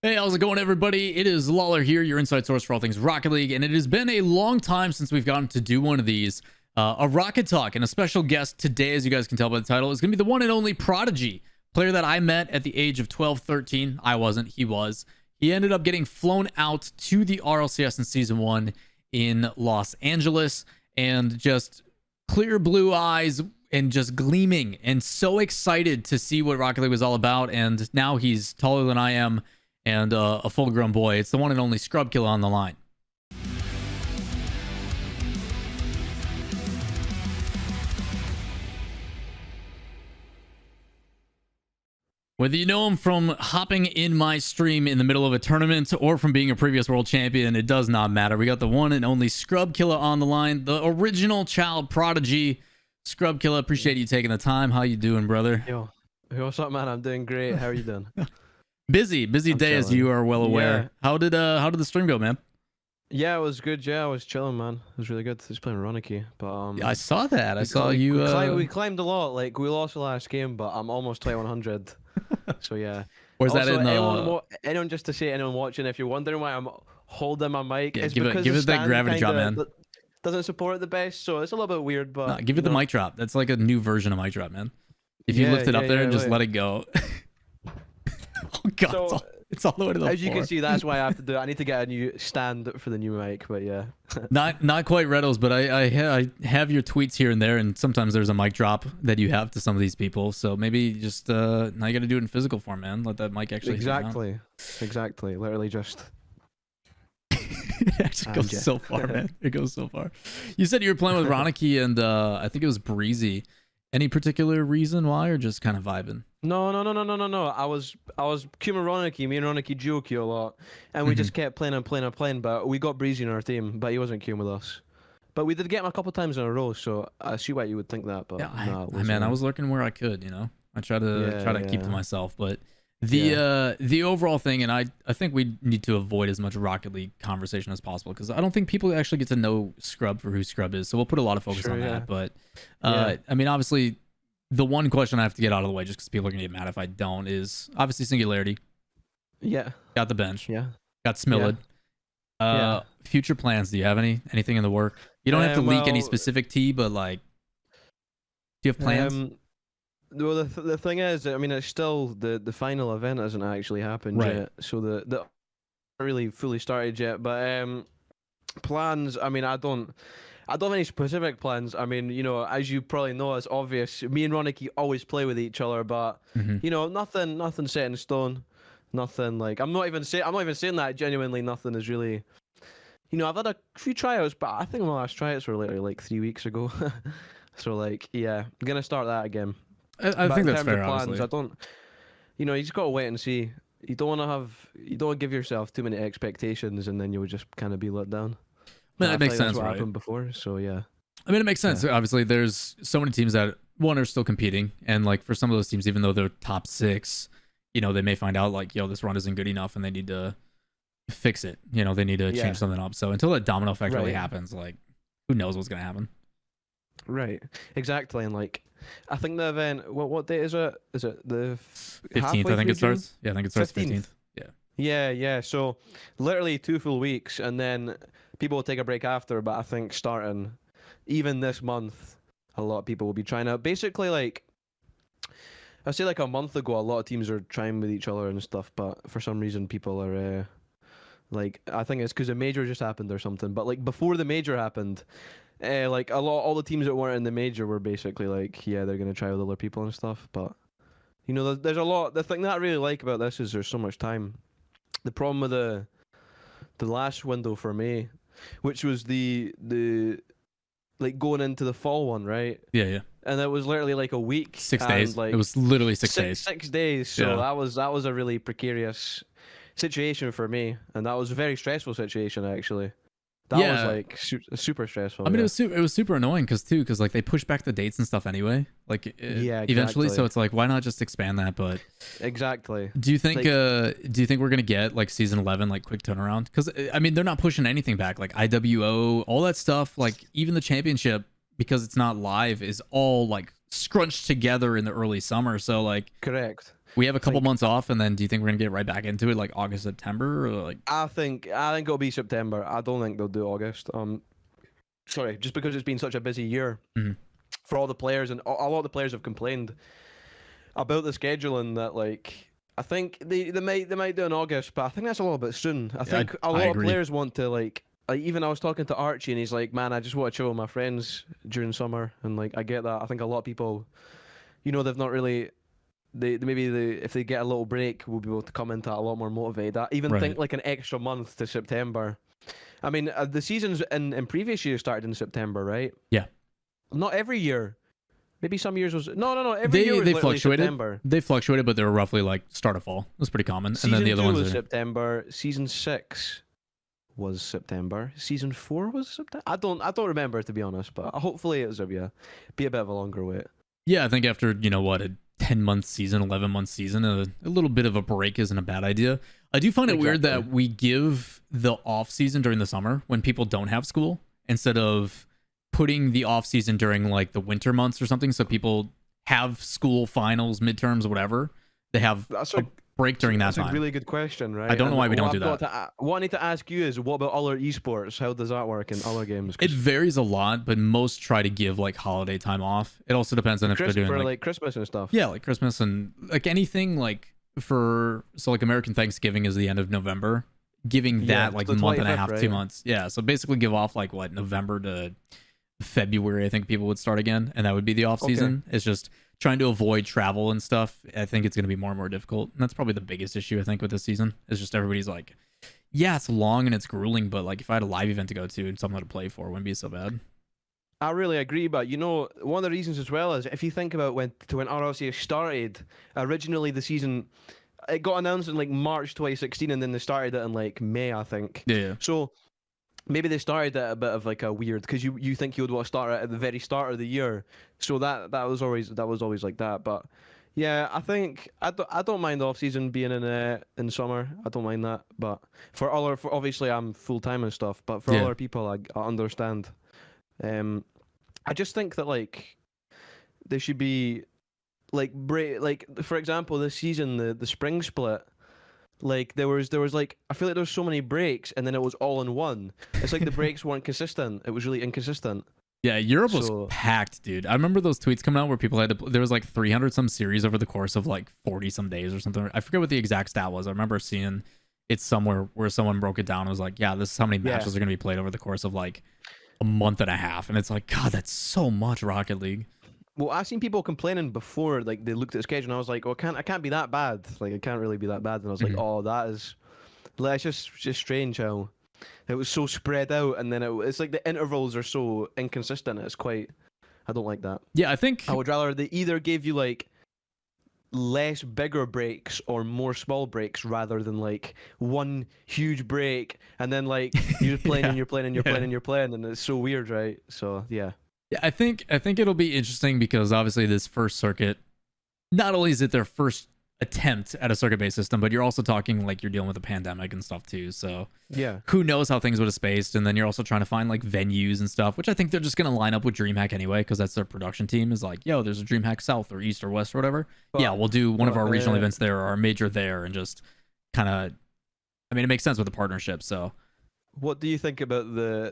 Hey, how's it going, everybody? It is Lawler here, your inside source for all things Rocket League, and it has been a long time since we've gotten to do one of these. A Rocket Talk, and a special guest today, as you guys can tell by the title, is going to be the one and only Prodigy, player that I met at the age of 12, 13. I wasn't, he was. He ended up getting flown out to the RLCS in Season 1 in Los Angeles, and just clear blue eyes and just gleaming and so excited to see what Rocket League was all about. And now he's taller than I am and a full-grown boy. It's the one and only Scrubkilla on the line. Whether you know him from hopping in my stream in the middle of a tournament or from being a previous world champion, it does not matter. We got the one and only Scrubkilla on the line, the original child prodigy. Scrubkilla, appreciate you taking the time. How you doing, brother? Yo, what's up, man? I'm doing great. How are you doing? Busy day, chilling, as you are well aware. Yeah. How did the stream go, man? Yeah, it was good. Yeah, I was chilling, man. It was really good. Just playing Ronaky, but yeah, I saw that. I saw you. We climbed a lot. Like, we lost the last game, but I'm almost 2100. So yeah. Where's that in anyone, just to say, anyone watching, if you're wondering why I'm holding my mic, yeah, give it that gravity drop, man. Doesn't support it the best, so it's a little bit weird, but no, give it the mic drop. That's like a new version of mic drop, man. If you lift it up there and just let it go. Oh god, so, it's all the way to the as floor. You can see, that's why I have to do it. I need to get a new stand for the new mic, but yeah. not quite Reddles, but I have your tweets here and there, and sometimes there's a mic drop that you have to some of these people. So maybe just now you got to do it in physical form, man. Let that mic actually exactly. Literally just. It actually goes so far, man. It goes so far. You said you were playing with Ronaky, and I think it was Breezy. Any particular reason why, or just kind of vibing? No. I was queuing Ronaky. Me and Ronaky duo queue a lot, and we just kept playing. But we got Breezy in our team, but he wasn't queuing with us. But we did get him a couple times in a row, so I see why you would think that. But yeah, I was lurking where I could. You know, I try to keep to myself, but. The overall thing, and I think we need to avoid as much Rocket League conversation as possible, because I don't think people actually get to know Scrub for who Scrub is, so we'll put a lot of focus on that. But I mean, obviously the one question I have to get out of the way, just because people are gonna get mad if I don't, is obviously Singularity. Got the bench. Got Smilled. Future plans, do you have anything in the work? You don't have to leak any specific tea, but like, do you have plans? Well, the thing is, I mean, it's still the final event hasn't actually happened yet, so the not really fully started yet. But plans, I mean, I don't have any specific plans. I mean, you know, as you probably know, it's obvious. Me and Ronaky always play with each other, but you know, nothing set in stone. Nothing like I'm not even saying that genuinely. Nothing is really. You know, I've had a few tryouts, but I think my last tryouts were literally like 3 weeks ago. So like, yeah, I'm gonna start that again. I think that's fair. Plans, I don't. You know, you just gotta wait and see. You don't want to give yourself too many expectations, and then you would just kind of be let down. I mean, that makes sense, that's what right? happened before, so yeah. I mean, it makes sense. Obviously, there's so many teams that are still competing, and like for some of those teams, even though they're top 6, you know, they may find out like, yo, this run isn't good enough, and they need to fix it. You know, they need to change something up. So until that domino effect really happens, like, who knows what's gonna happen? Right. Exactly, and like. I think the event. What date is it? Is it the 15th? I think it starts. Yeah, I think it starts 15th. Yeah. So literally 2 full weeks, and then people will take a break after. But I think starting even this month, a lot of people will be trying out. Basically, like I say, like a month ago, a lot of teams are trying with each other and stuff. But for some reason, people are like, I think it's because the major just happened or something. But like before the major happened. Like all the teams that weren't in the major were basically like, yeah, they're gonna try with other people and stuff. But you know, there's a lot. The thing that I really like about this is there's so much time. The problem with the last window for me, which was the like going into the fall one, right? Yeah. And it was literally like a week. 6 days. Like, it was literally 6 days. 6 days. So that was a really precarious situation for me, and that was a very stressful situation actually. That was like super stressful. I mean, it was super annoying because like they pushed back the dates and stuff anyway. Like eventually, so it's like, why not just expand that? But exactly. Do you think we're gonna get like season 11 like quick turnaround? Because I mean, they're not pushing anything back. Like IWO, all that stuff. Like even the championship, because it's not live, is all like scrunched together in the early summer. So like, correct. We have a couple think months off, and then do you think we're gonna get right back into it like August, September, or like? I think it'll be September. I don't think they'll do August. Sorry, just because it's been such a busy year Mhm. for all the players, and a lot of the players have complained about the scheduling that like. I think they might do in August, but I think that's a little bit soon. I think a I lot of agree. players want to like even I was talking to Archie and he's like, man, I just want to chill with my friends during summer, and like I get that. I think a lot of people, they've not really. If they get a little break, will be able to come into that a lot more motivated. I even think Right. like an extra month to September. I mean, the seasons in previous years started in September, right? Yeah. Not every year. Maybe some years was no. Every year They was they literally fluctuated. September. They fluctuated, but they were roughly like start of fall. It was pretty common. And then Season the other 2 ones was are September. Season 6 was September. Season 4 was September. I don't remember, to be honest, but hopefully it was be a bit of a longer wait. yeah. I think after what, a 10-month season, 11-month season, a little bit of a break isn't a bad idea. I do find it weird that Exactly. we give the off season during the summer when people don't have school instead of putting the off season during like the winter months or something, so people have school finals, midterms, whatever. They have That's a a break during that That's a time. really good question, right? I don't know And why we don't do what I've that. got what I need to ask you is, what about other esports? How does that work in other games? It varies a lot, but most try to give like holiday time off. It also depends on if they're doing For like like Christmas and stuff. yeah, like Christmas and like anything like like American Thanksgiving is the end of November. Giving Yeah, that like the month and a 25th, half, right? 2 months. Yeah. So basically give off like what, November to February, I think people would start again, and that would be the off Okay. season. It's just trying to avoid travel and stuff. I think it's gonna be more and more difficult. And that's probably the biggest issue I think with this season. Is just everybody's like, yeah, it's long and it's grueling, but like if I had a live event to go to and something to play for, it wouldn't be so bad. I really agree, but one of the reasons as well is if you think about when RLCS started, originally the season it got announced in like March 2016, and then they started it in like May, I think. Yeah. So maybe they started at a bit of like a weird, because you think you would want to start it at the very start of the year, so that was always like that. But yeah, I think I don't mind off season being in summer. I don't mind that. But for obviously I'm full time and stuff. But for Yeah. other people, I understand. I just think that like there should be like break, like for example this season the spring split. Like there was like I feel like there was so many breaks and then it was all in one. It's like the breaks weren't consistent. It was really inconsistent. Yeah, Europe was So- packed, dude. I remember those tweets coming out where people had to. There was like 300 some series over the course of like 40 some days or something. I forget what the exact stat was. I remember seeing it somewhere where someone broke it down and was like, "Yeah, this is how many Yeah. matches are going to be played over the course of like a month and a half." And it's like, God, that's so much Rocket League. Well, I've seen people complaining before, like they looked at the schedule and I was like, "Oh, I can't be that bad. Like it can't really be that bad." And I was like, Mhm. "Oh, that is, like, it's just strange how it was so spread out, and then it's like the intervals are so inconsistent. It's quite. I don't like that. Yeah, I think I would rather they either gave you like less bigger breaks or more small breaks rather than like one huge break and then like you're playing Yeah. and you're playing and you're Yeah. playing and you're playing, and it's so weird, right? So yeah. Yeah, I think it'll be interesting because obviously this first circuit, not only is it their first attempt at a circuit-based system, but you're also talking like you're dealing with a pandemic and stuff too. So Yeah. who knows how things would have spaced, and then you're also trying to find like venues and stuff, which I think they're just gonna line up with DreamHack anyway, because that's their production team is like, yo, there's a DreamHack South or East or West or whatever. But- yeah, we'll do one of but, our regional events there or our major there, and just kind of. I mean, it makes sense with the partnership. So What do you think about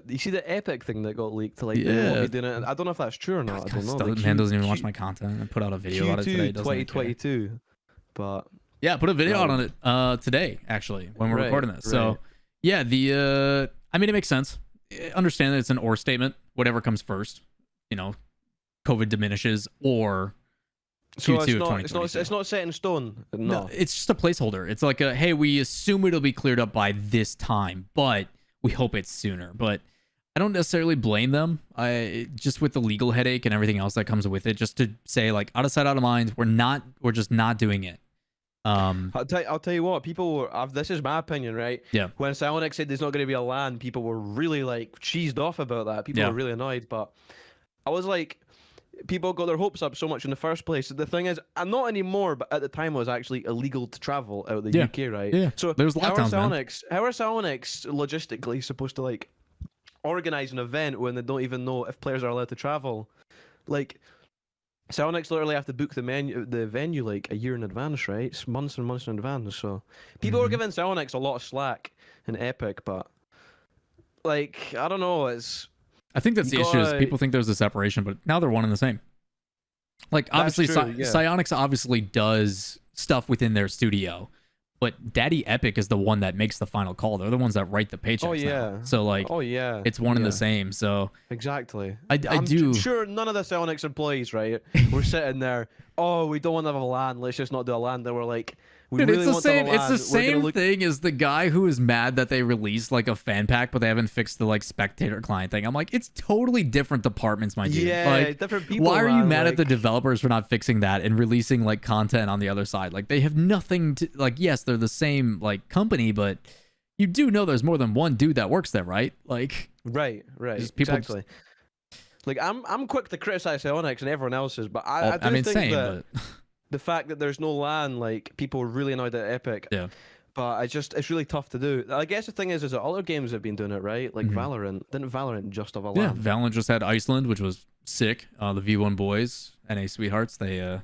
you see the Epic thing that got leaked? Like, Yeah. I don't know if that's true or not. I don't know. God, Like, man doesn't even watch my content and put out a video about it today. Q2 Doesn't even care. 2022. But Yeah, put a video out Right. on it today, actually, when we're Right, recording this. So, right. yeah, I mean, it makes sense. Understand that it's an or statement. Whatever comes first, COVID diminishes or so Q2 of it's not 2022. set in stone. No. It's just a placeholder. It's like hey, we assume it'll be cleared up by this time, but we hope it's sooner. But I don't necessarily blame them. Just with the legal headache and everything else that comes with it, just to say like out of sight, out of mind. We're just not doing it. I'll tell you what, people were. This is my opinion, right? Yeah. When Psionic said there's not going to be a LAN, people were really like cheesed off about that. People Yeah. were really annoyed, but I was like, people got their hopes up so much in the first place. The thing is, and not anymore, but at the time it was actually illegal to travel out of the Yeah. UK, right? Yeah. So There's lockdowns, man. how are Psionics logistically supposed to like organize an event when they don't even know if players are allowed to travel? Like, Psionics literally have to book the venue like a year in advance, right? It's months and months in advance. So people are giving Psionics a lot of slack in Epic, but like I don't know, I think that's you the issue. Is gotta. people think there's a separation, but now they're one and the same. Like That's obviously, true, yeah. Psionics obviously does stuff within their studio, but Daddy Epic is the one that makes the final call. They're the ones that write the paychecks. Oh yeah. Now. So like, Oh yeah. it's one and Yeah. the same. So Exactly. I I'm do. sure none of the Psionics employees, right? We're sitting there. Oh, we don't want to have a LAN. Let's just not do a LAN. They were like, we Dude, really it's the want to have same. a LAN. It's the We're gonna same look. thing as the guy who is mad that they released like a fan pack, but they haven't fixed the like spectator client thing. I'm like, it's totally different departments, my dude. Yeah, like, different people. why are you man, mad at the like- developers for not fixing that and releasing like content on the other side? Like, they have nothing to like. Yes, they're the same like company, but you do know there's more than one dude that works there, right? Like, Right. just people Exactly. Like I'm quick to criticize Psionics and everyone else's, but I do I mean, think same, that but the fact that there's no LAN, like people are really annoyed at Epic. yeah. But it's really tough to do. I guess the thing is that other games have been doing it, right? Like Mhm. Valorant. Didn't Valorant just have a Yeah, LAN? Valorant just had Iceland, which was sick. The V1 boys, NA sweethearts, they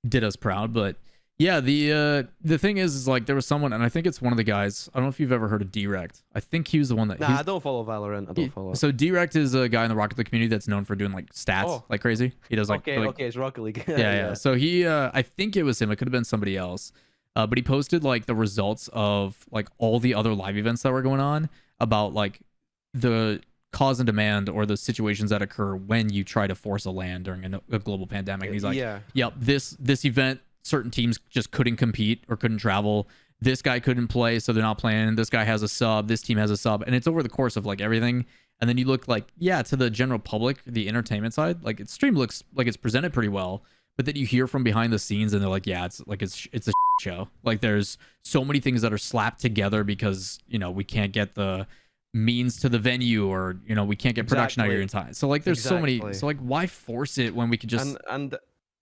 did us proud. But yeah, the thing is like there was someone, and I think it's one of the guys. I don't know if you've ever heard of Direct. I think he was the one that. Nah, I don't follow Valorant. I don't follow it. So Direct is a guy in the Rocket League community that's known for doing like stats Oh. like crazy. He does like Okay, it's Rocket League. yeah. So he, I think it was him. It could have been somebody else. But he posted like the results of like all the other live events that were going on about like the cause and demand or the situations that occur when you try to force a LAN during a global pandemic. And he's like, yeah. yep, this event, certain teams just couldn't compete or couldn't travel. This guy couldn't play, so they're not playing. This guy has a sub. This team has a sub, and it's over the course of like everything. And then you look like, yeah, to the general public, the entertainment side, like its stream looks like it's presented pretty well. But then you hear from behind the scenes, and they're like, yeah, it's a show. Like there's so many things that are slapped together because we can't get the means to the venue, or we can't get production out here in time. So like there's so many. So like why force it when we could just and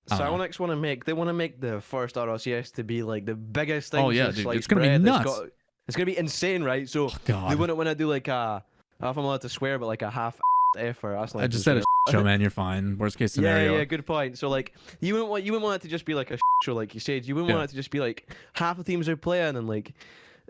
Psionics want to make the first RLCS to be like the biggest thing. Oh yeah, dude, it's gonna be nuts. It's gonna be insane, right? So God. they wouldn't want to do like a, I don't know if I'm allowed to swear, but like a half effort. That's like I just said a show, man. You're fine. Worst case Yeah, scenario. yeah, good point. So like you wouldn't want it to just be like a show, like you said. You wouldn't want it to just be like half the teams are playing and like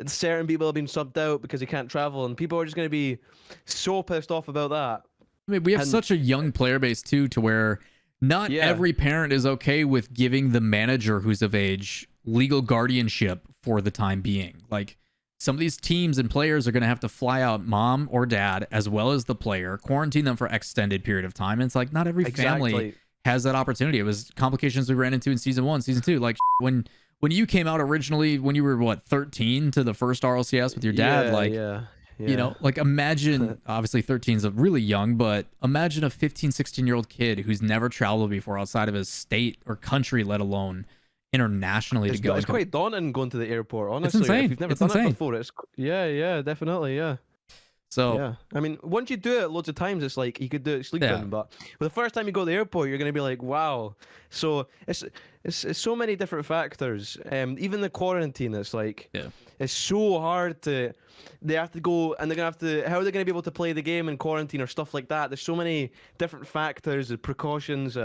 certain people have been subbed out because they can't travel, and people are just gonna be so pissed off about that. I mean, we have such a young player base too, to where not every parent is okay with giving the manager who's of age legal guardianship for the time being. Like some of these teams and players are going to have to fly out mom or dad as well as the player, quarantine them for extended period of time. And it's like not every family has that opportunity. It was complications we ran into in season 1, season 2. Like when you came out originally, when you were what, 13 to the first RLCS with your dad, like imagine, obviously 13 is really young, but imagine a 15, 16-year-old kid who's never traveled before outside of his state or country, let alone internationally to go. It's quite daunting going to the airport, honestly. It's insane. If you've never done it before, definitely, yeah. So yeah, I mean, once you do it loads of times, it's like you could do it sleeping. But the first time you go to the airport, you're gonna be like, wow. So it's so many different factors. Even the quarantine, it's like it's so hard to. They have to go and they're gonna have to. How are they gonna be able to play the game in quarantine or stuff like that? There's so many different factors and precautions.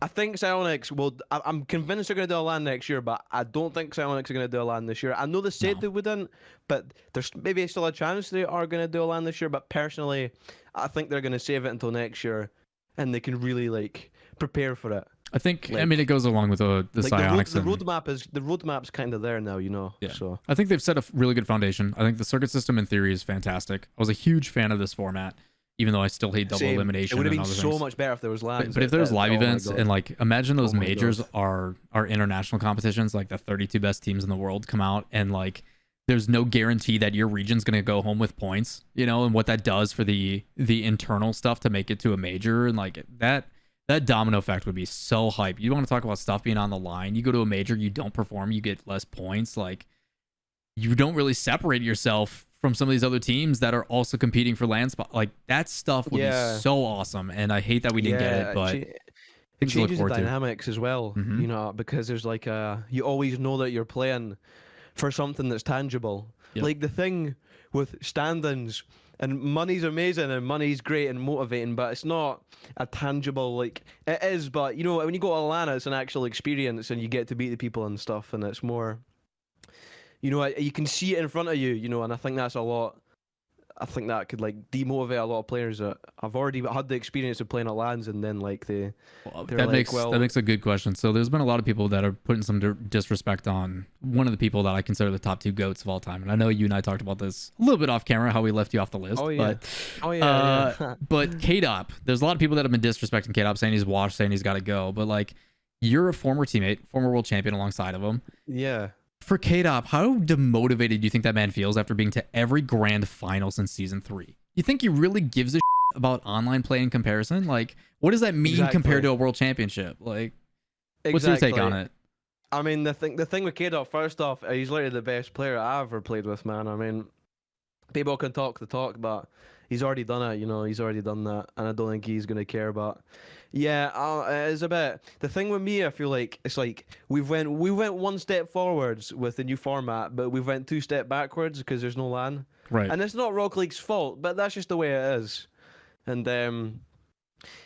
I think Psionics will. I'm convinced they're going to do a LAN next year, but I don't think Psionics are going to do a LAN this year. I know they said they wouldn't, but there's maybe still a chance they are going to do a LAN this year. But personally, I think they're going to save it until next year, and they can really like prepare for it. I think. I mean, it goes along with the Psionics. The roadmap's kind of there now, Yeah. So I think they've set a really good foundation. I think the circuit system in theory is fantastic. I was a huge fan of this format. Even though I still hate double elimination. It would have been and so much better if there was LAN. But if there's live events and like imagine those majors are international competitions, like the 32 best teams in the world come out, and like there's no guarantee that your region's gonna go home with points, and what that does for the internal stuff to make it to a major, and like that domino effect would be so hype. You want to talk about stuff being on the line? You go to a major, you don't perform, you get less points. Like you don't really separate yourself from some of these other teams that are also competing for LAN spot. Like that stuff would be so awesome, and I hate that we didn't get it, but it changes the dynamics as well, because there's like you always know that you're playing for something that's tangible. Yep. Like the thing with stand-ins, and money's amazing and money's great and motivating, but it's not a tangible, like, it is, but you know, when you go to LAN, it's an actual experience and you get to beat the people and stuff, and it's more, you know, you can see it in front of you, you know, and I think that's a lot. I think that could like demotivate a lot of players that I've already had the experience of playing at LANs, and then like they're that like, makes a good question. So there's been a lot of people that are putting some disrespect on one of the people that I consider the top 2 GOATs of all time, and I know you and I talked about this a little bit off camera, how we left you off the list. Oh yeah, But K-Dop, there's a lot of people that have been disrespecting K-Dop, saying he's washed, saying he's got to go. But like, you're a former teammate, former world champion alongside of him. Yeah. For K-Dop, how demotivated do you think that man feels after being to every grand final since season 3? You think he really gives a about online play in comparison? Like, what does that mean compared to a world championship? Like, what's your take on it? I mean, the thing with K-Dot, first off, he's literally the best player I've ever played with, man. I mean, people can talk the talk, but he's already done it, you know, he's already done that, and I don't think he's going to care. But yeah, it's a bit, the thing with me, I feel like, it's like, we went 1 step forwards with the new format, but we went 2 steps backwards because there's no LAN. Right. And it's not Rocket League's fault, but that's just the way it is. And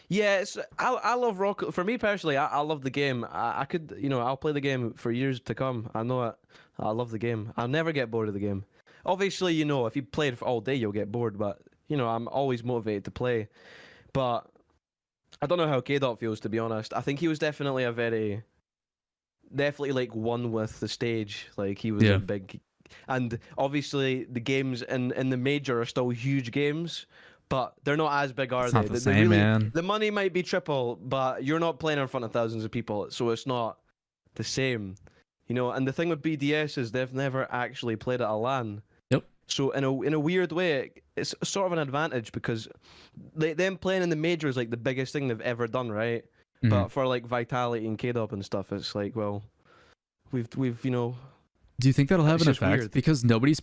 yeah, I love Rocket. For me personally, I love the game. I could, you know, I'll play the game for years to come. I know it. I love the game. I'll never get bored of the game. Obviously, you know, if you play it for all day, you'll get bored. But you know, I'm always motivated to play. But I don't know how K-Dot feels, to be honest. I think he was definitely definitely like one with the stage. Like he was a big, and obviously the games in the major are still huge games. But they're not as big, are they? Not the same, man. The money might be triple, but you're not playing in front of thousands of people, so it's not the same, you know. And the thing with BDS is they've never actually played at a LAN. Yep. So in a weird way, it's sort of an advantage because them playing in the major is like the biggest thing they've ever done, right? Mm-hmm. But for like Vitality and K-Dop and stuff, it's like, well, we've you know. Do you think that'll have an effect? Weird. Because nobody's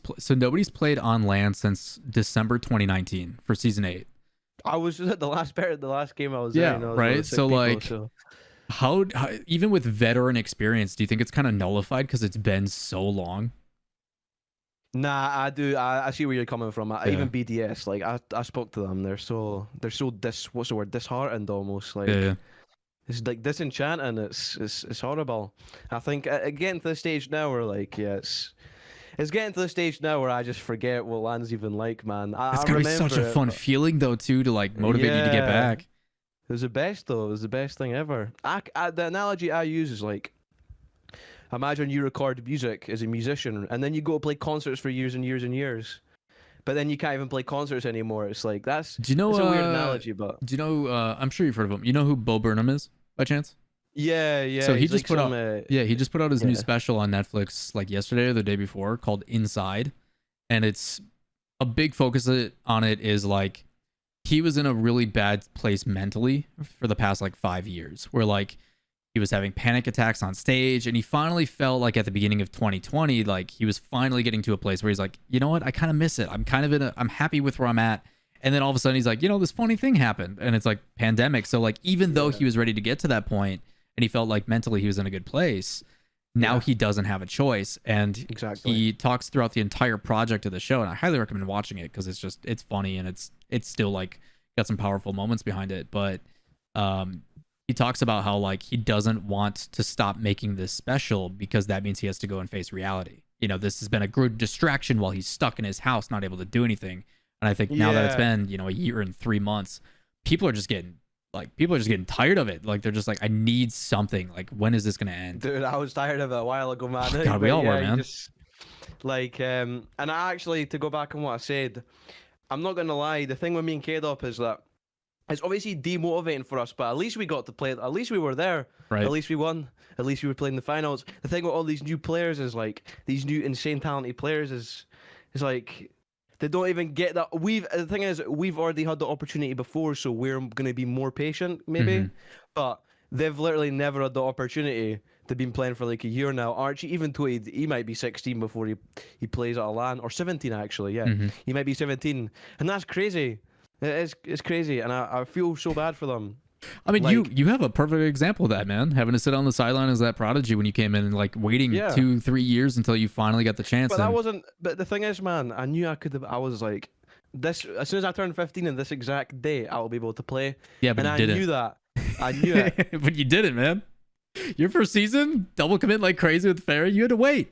played on LAN since December 2019 for season 8. I was at the last game I was there. You know, right. So people, like, so. How even with veteran experience, do you think it's kind of nullified because it's been so long? Nah, I do. I see where you're coming from. Even BDS, like I spoke to them. They're so what's the word? Disheartened almost. Like it's like disenchanting. It's horrible. I think getting to the stage now where like it's getting to the stage now where I just forget what LAN's even like, man. It's gonna be such a fun feeling though too to like motivate you to get back. It was the best though. It was the best thing ever. The analogy I use is like, imagine you record music as a musician and then you go play concerts for years and years and years, but then you can't even play concerts anymore. It's like that's. Do you know? It's a weird analogy, but. Do you know? I'm sure you've heard of him. You know who Bo Burnham is by chance? Yeah. So he just put out. He just put out his new yeah. special on Netflix like yesterday or the day before called Inside, and it's a big focus on it is like he was in a really bad place mentally for the past like 5 years, where like he was having panic attacks on stage, and he finally felt like at the beginning of 2020, like he was finally getting to a place where he's like, you know what, I kind of miss it. I'm happy with where I'm at. And then all of a sudden he's like, you know, this funny thing happened, and it's like pandemic. So like, even though he was ready to get to that point and he felt like mentally he was in a good place, now he doesn't have a choice. And he talks throughout the entire project of the show, and I highly recommend watching it because it's funny, and it's still like got some powerful moments behind it. But he talks about how like he doesn't want to stop making this special because that means he has to go and face reality. You know, this has been a good distraction while he's stuck in his house, not able to do anything. And I think now that it's been, you know, a year and 3 months, people are just getting tired of it. Like they're just like, I need something. Like, when is this gonna end? Dude, I was tired of it a while ago, man. God, we all were, man. Just, like, and I actually, to go back on what I said, I'm not gonna lie. The thing with me and K-Dop is that it's obviously demotivating for us, but at least we got to play it. At least we were there. Right. At least we won. At least we were playing the finals. The thing with all these new players is like these new insane talented players is like. They don't even get that. The thing is, we've already had the opportunity before, so we're going to be more patient, maybe. Mm-hmm. But they've literally never had the opportunity. They've been playing for like a year now. Archie even tweeted he might be 16 before he plays at a LAN, or 17 actually. Yeah, he might be 17, and that's crazy. It's crazy, and I feel so bad for them. I mean, Like, you have a perfect example of that, man. Having to sit on the sideline as that prodigy when you came in and like waiting yeah. 2-3 years until you finally got the chance. But that And wasn't. But the thing is, man, I knew I could have. I was like, this. As soon as I turned 15 in this exact day, I will be able to play. yeah, but And you I didn't. knew that. I knew it. But you didn't, man. Your first season, double commit like crazy with Ferry. You had to wait.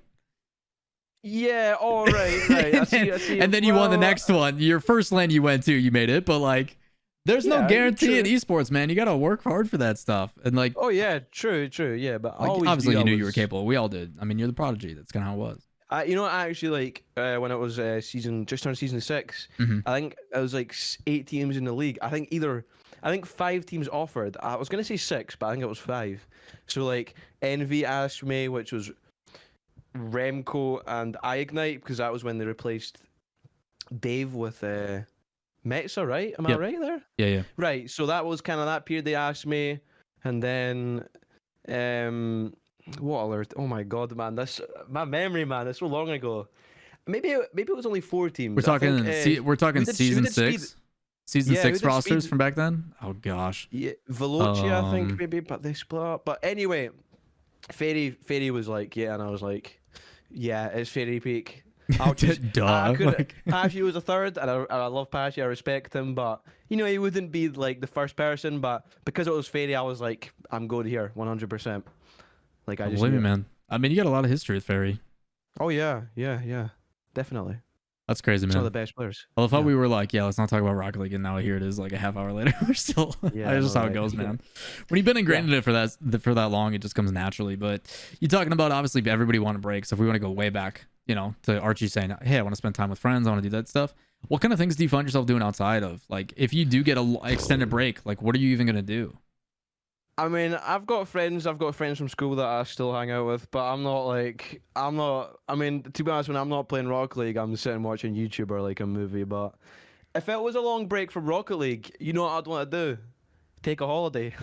Yeah. All right. Right. I see. I see. And then you won the Well, next one. Your first LAN you went to, you made it. But like, there's no Yeah, guarantee in true. esports, man. You gotta work hard for that stuff. And like, Oh yeah. True. True. Yeah. But I like always obviously knew you I knew you were was- capable. We all did. I mean, you're the prodigy. That's kind of how it was. You know, I actually like when it was season just turned season 6. Mhm. I think it was like 8 teams in the league. I think 5 teams offered. I was gonna say 6, but I think it was 5. So like Envy asked me, which was Remco and iIgnite, because that was when they replaced Dave with Metza, right? Am I Yep. right there? Yeah, yeah. Right. So that was kind of that period they asked me, and then what alert? Oh my god, man! This my memory, man. It's so long ago. Maybe it was only 4 teams. We're talking. I think, We're talking who did season speed? 6. Season Yeah, who 6 did rosters speed? from back then. Oh gosh. Yeah, Veloci, I think Um, maybe, but they split up. But anyway, Fairy was like, yeah, and I was like, yeah, it's Fairy Peak. I'll just Duh. I could Like- Pashy was a third, and I love Pashy. I respect him, but you know he wouldn't be like the first person. But because it was Fairy, I was like, I'm good here, 100%. Like I just Believe me, knew it. man. I mean, you got a lot of history with Ferry. Oh yeah, definitely. That's crazy, Some of the man. best players. I thought Yeah. we were like, yeah, let's not talk about Rocket League, and now here it is, like a half hour later. We're still. Yeah, That's just no, how it right. goes, man. When you've been ingrained in it for that long, it just comes naturally. But you're talking about obviously everybody want to break. So if we want to go way back, you know, to Archie saying, hey, I want to spend time with friends, I want to do that stuff. What kind of things do you find yourself doing outside of, like, if you do get a extended break, like, what are you even gonna do? I mean, I've got friends from school that I still hang out with, but I'm not, I mean, to be honest, when I'm not playing Rocket League, I'm sitting watching YouTube or like a movie, but if it was a long break from Rocket League, you know what I'd want to do? Take a holiday.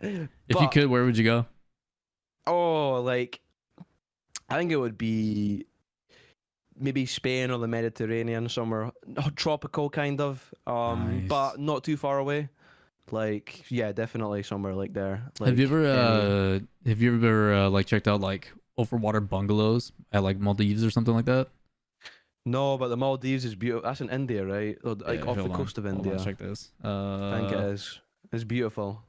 If you could, where would you go? Oh, like, I think it would be maybe Spain or the Mediterranean, somewhere tropical kind of, Nice. but not too far away. Like, yeah, definitely somewhere like there. Like, have you any- ever like checked out like overwater bungalows at like Maldives or something like that? No, but the Maldives is beautiful. That's in India, right? Or, like Yeah, off the hold on, coast of hold on, India. check this. I think it is. It's beautiful.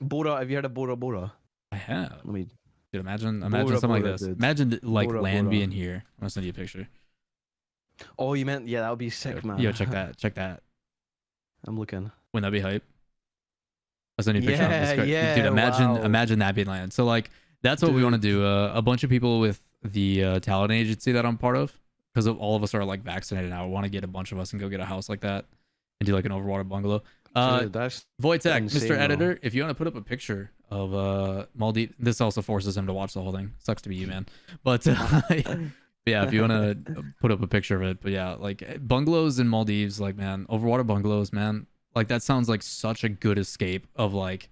Bora, have you heard of Bora Bora? I have. Let me. Dude, imagine Bora something like Bora, this. dude. Imagine like Bora land Bora. being here. I'm gonna send you a picture. Oh, you meant that would be sick, man. Yo, check that. Check that. I'm looking. Wouldn't that be hype? I'll send you a picture. Yeah, Dude, wow. imagine that being land. So like that's what we want to do. A bunch of people with the talent agency that I'm part of, because all of us are like vaccinated now. I want to get a bunch of us and go get a house like that and do like an overwater bungalow. Dude, that's Voitech, insane, Mr. though. Editor, if you want to put up a picture of Maldives, this also forces him to watch the whole thing. Sucks to be you, man. But yeah, if you want to put up a picture of it. But yeah, like bungalows in Maldives, like man, overwater bungalows, man. Like that sounds like such a good escape of like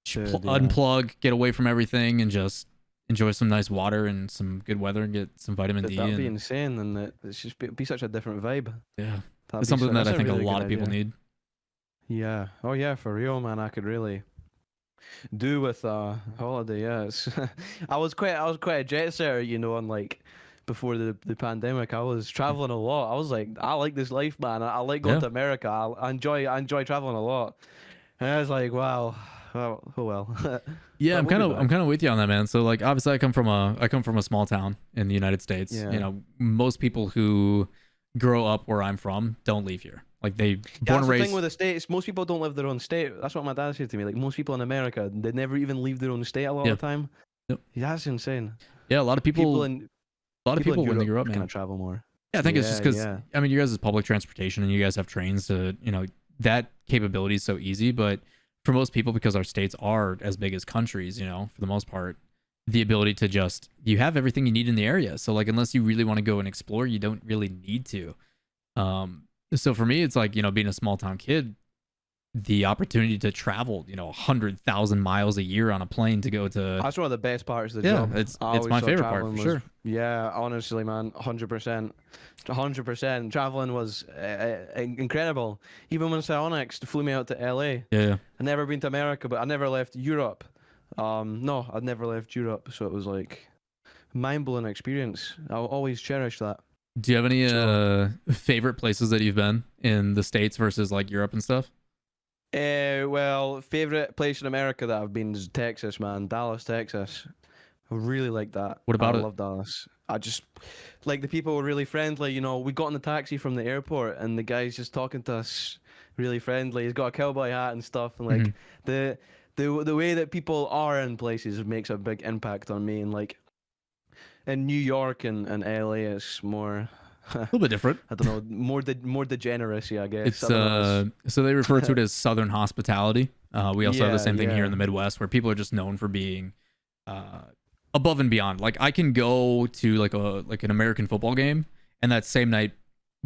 Dude, yeah. unplug, get away from everything, and just enjoy some nice water and some good weather and get some vitamin D. That'd And, be insane, and it's just be such a different vibe. yeah, That'd it's be something that that's I think really a lot good of people idea. need. Yeah. Oh yeah, for real, man. I could really do with a holiday. Yes. I was quite a jet setter, you know, and like before the pandemic, I was traveling a lot. I was like, I like this life, man. I like going Yeah. to America. I enjoy traveling a lot. And I was like, wow. Oh well. Yeah, But I'm we'll kind be of back. I'm kind of with you on that, man. So like obviously I come from a small town in the United States. Yeah. You know, most people who grow up where I'm from don't leave here. Like they born That's and the raised. thing with the states. Most people don't live their own state. That's what my dad said to me. Like most people in America, they never even leave their own state a lot Yeah. of the time. Yep. That's insane. Yeah, a lot of people in a lot of people when they grow up, kind man. of travel more. Yeah, I think it's just Yeah, because yeah. I mean you guys is public transportation and you guys have trains to, you know, that capability is so easy. But for most people, because our states are as big as countries, you know, for the most part, the ability to just you have everything you need in the area. So like unless you really want to go and explore, you don't really need to. So for me, it's like, you know, being a small town kid, the opportunity to travel, 100,000 miles a year on a plane to go to. That's one of the best parts of the job. It's I always my thought favorite part traveling for was- sure. Yeah, honestly, man, 100%. 100%. Traveling was incredible. Even when Psionics flew me out to LA. Yeah. I'd never been to America, but I never left Europe. No, I'd never left Europe, so it was like mind-blowing experience. I'll always cherish that. Do you have any So- favorite places that you've been in the States versus like Europe and stuff? Well, favorite place in America that I've been is Texas, man. Dallas, Texas. I really like that. What about I it? love Dallas. I just like the people were really friendly. We got in the taxi from the airport, and the guy's just talking to us, really friendly. He's got a cowboy hat and stuff, and like Mhm. the way that people are in places makes a big impact on me. And like in New York and LA, it's more. A little bit different. I don't know, more degeneracy, I guess. It's I don't know, so they refer to it as Southern hospitality. We also have the Yeah, same thing here in yeah. the Midwest, where people are just known for being above and beyond. Like I can go to like an American football game, and that same night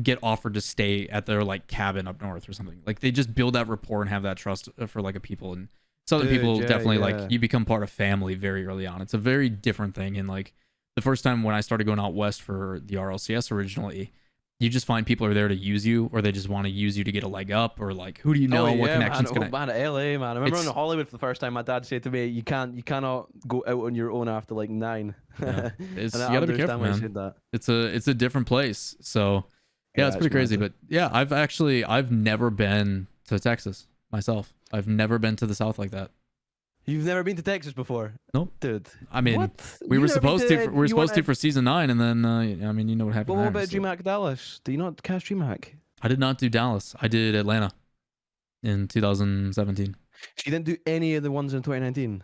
get offered to stay at their like cabin up north or something. Like they just build that rapport and have that trust for like a people. And Southern Dude, people yeah, definitely yeah. like you become part of family very early on. It's a very different thing. And like the first time when I started going out west for the RLCS originally, you just find people are there to use you, or they just want to use you to get a leg up, or like who do you know, Oh, what yeah, connections man. can I? Man, LA, man. I remember It's- in Hollywood for the first time, my dad said to me, "You cannot go out on your own after like 9." Yeah. It's, And you I gotta be understand careful, why he man. said that. It's a different place. So yeah, it's pretty crazy. mad. But yeah, I've never been to Texas myself. I've never been to the South like that. You've never been to Texas before? Nope. Dude. I mean, What? we You were never been supposed to. We were you supposed to wanna- for season 9, and then I mean, you know what happened. Well, what there, about so- DreamHack Dallas? Do you not cast DreamHack? I did not do Dallas. I did Atlanta in 2017. You didn't do any of the ones in 2019?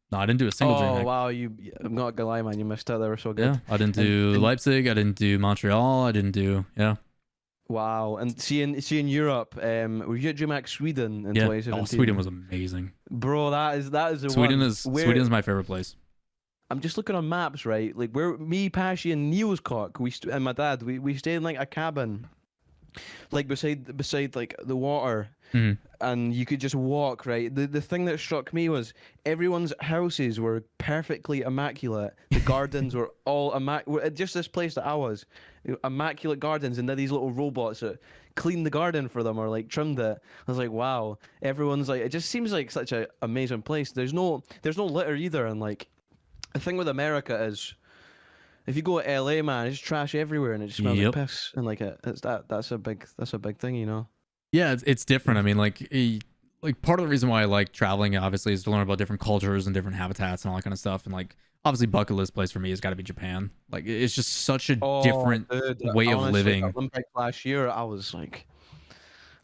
No, I didn't do a single Oh, DreamHack. wow. I'm not gonna lie, man. You missed out. They were so good. Yeah, I didn't do and- Leipzig. I didn't do Montreal. I didn't do Wow. And seeing Europe, were you at DreamHack Sweden in yeah. 2017? Oh, Sweden was amazing. Bro, that is the Sweden one. is where- Sweden is my favorite place. I'm just looking on maps, right? Like where me, Pashy, and Neil's cock, and my dad, we stayed in like a cabin, like beside like the water, Mhm. and you could just walk. Right. The thing that struck me was everyone's houses were perfectly immaculate. The gardens were all immaculate. Just this place that I was, immaculate gardens, and then these little robots that cleaned the garden for them or like trimmed it. I was like, wow. Everyone's like, it just seems like such an amazing place. There's no litter either, and like. The thing with America is, if you go to LA, man, it's trash everywhere and it just smells Yep. like piss. And like that's a big thing, you know. Yeah, it's different. I mean, like part of the reason why I like traveling, obviously, is to learn about different cultures and different habitats and all that kind of stuff. And like, obviously, bucket list place for me has got to be Japan. Like, it's just such a different Dude, way of honestly, living. Olympics last year, I was like,